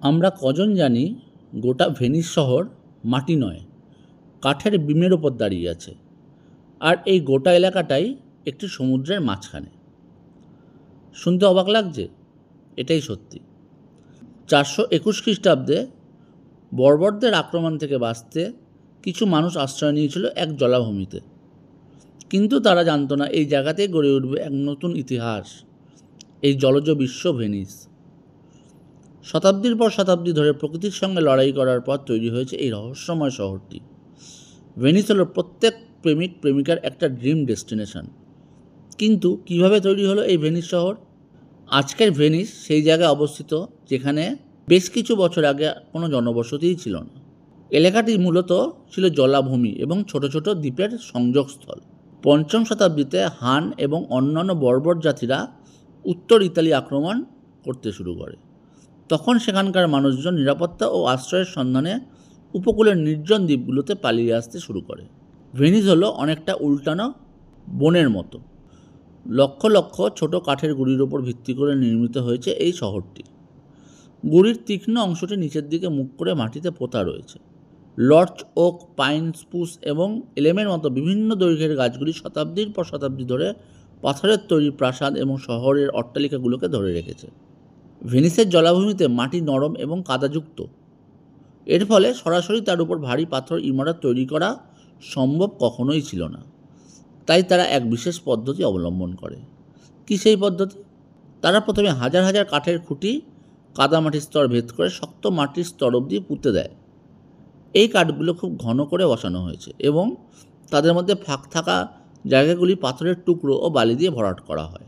আমরা কজন জানি গোটা ভেনিস শহর মাটি নয়, কাঠের বিমের ওপর দাঁড়িয়ে আছে। আর এই গোটা এলাকাটাই একটি সমুদ্রের মাঝখানে। শুনতে অবাক লাগছে? এটাই সত্যি। 421 খ্রিস্টাব্দে বর্বরদের আক্রমণ থেকে বাঁচতে কিছু মানুষ আশ্রয় নিয়েছিল এক জলাভূমিতে। কিন্তু তারা জানতো না এই জায়গাতেই গড়ে উঠবে এক নতুন ইতিহাস, এই জলজ বিশ্ব ভেনিস। শতাব্দীর পর শতাব্দী ধরে প্রকৃতির সঙ্গে লড়াই করার পর তৈরি হয়েছে এই রহস্যময় শহরটি। ভেনিস হলো প্রত্যেক প্রেমিক প্রেমিকার একটা ড্রিম ডেস্টিনেশন। কিন্তু কিভাবে তৈরি হলো এই ভেনিস শহর? আজকের ভেনিস সেই জায়গায় অবস্থিত যেখানে বেশ কিছু বছর আগে কোনো জনবসতিই ছিল না। এলাকাটি মূলত ছিল জলাভূমি এবং ছোট ছোট দ্বীপের সংযোগস্থল। পঞ্চম শতাব্দীতে হান এবং অন্যান্য বর্বর জাতিরা উত্তর ইতালি আক্রমণ করতে শুরু করে। তখন সেখানকার মানুষজন নিরাপত্তা ও আশ্রয়ের সন্ধানে উপকূলের নির্জন দ্বীপগুলোতে পালিয়ে আসতে শুরু করে। ভেনিস হলো অনেকটা উল্টানো বনের মতো। লক্ষ লক্ষ ছোট কাঠের গুঁড়ির ওপর ভিত্তি করে নির্মিত হয়েছে এই শহরটি। গুঁড়ির তীক্ষ্ণ অংশটি নিচের দিকে মুখ করে মাটিতে পোতা রয়েছে। লর্চ, ওক, পাইন, স্পুস এবং এলেমের মতো বিভিন্ন দৈর্ঘ্যের গাছগুলি শতাব্দীর পর শতাব্দী ধরে পাথরের তৈরি প্রাসাদ এবং শহরের অট্টালিকাগুলোকে ধরে রেখেছে। ভেনিসের জলাভূমিতে মাটি নরম এবং কাদাযুক্ত। এর ফলে সরাসরি তার উপর ভারী পাথর ইমারত তৈরি করা সম্ভব কখনোই ছিল না। তাই তারা এক বিশেষ পদ্ধতি অবলম্বন করে। কী সেই পদ্ধতি? তারা প্রথমে হাজার হাজার কাঠের খুঁটি কাদামাটির স্তর ভেদ করে শক্ত মাটির স্তর অবধি পুঁতে দেয়। এই কাঠগুলো খুব ঘন করে বসানো হয়েছে এবং তাদের মধ্যে ফাঁক থাকা জায়গাগুলি পাথরের টুকরো ও বালি দিয়ে ভরাট করা হয়।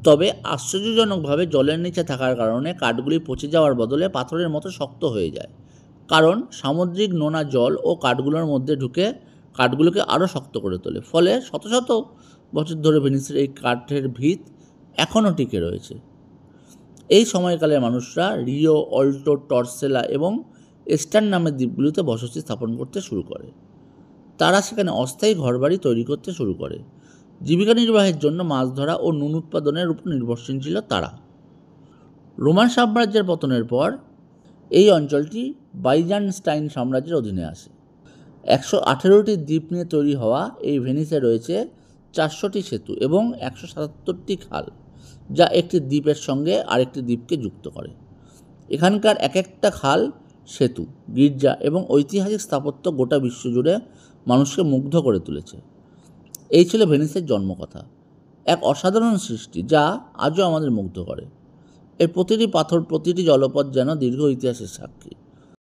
তবে আশ্চর্যজনকভাবে জলের নিচে থাকার কারণে কাঠগুলি পচে যাওয়ার বদলে পাথরের মতো শক্ত হয়ে যায়, কারণ সামুদ্রিক নোনা জল ও কাঠগুলোর মধ্যে ঢুকে কাঠগুলোকে আরও শক্ত করে তোলে। ফলে শত শত বছর ধরে ভেনিসের এই কাঠের ভিত এখনও টিকে রয়েছে। এই সময়কালের মানুষরা রিও, অল্টো, টর্সেলা এবং এস্টার্ন নামের দ্বীপগুলিতে বসতি স্থাপন করতে শুরু করে। তারা সেখানে অস্থায়ী ঘরবাড়ি তৈরি করতে শুরু করে। জীবিকা নির্বাহের জন্য মাছ ধরা ও নুন উৎপাদনের উপর নির্ভরশীল ছিল তারা। রোমান সাম্রাজ্যের পতনের পর এই অঞ্চলটি বাইজান্টাইন সাম্রাজ্যের অধীনে আসে। 118টি দ্বীপ নিয়ে তৈরি হওয়া এই ভেনিসে রয়েছে 400টি সেতু এবং 177টি খাল, যা একটি দ্বীপের সঙ্গে আরেকটি দ্বীপকে যুক্ত করে। এখানকার এক একটা খাল, সেতু, গির্জা এবং ঐতিহাসিক স্থাপত্য গোটা বিশ্বজুড়ে মানুষকে মুগ্ধ করে তুলেছে। এই ছিল ভেনিসের জন্মকথা, এক অসাধারণ সৃষ্টি যা আজও আমাদের মুগ্ধ করে। এর প্রতিটি পাথর, প্রতিটি জলপথ যেন দীর্ঘ ইতিহাসের সাক্ষী।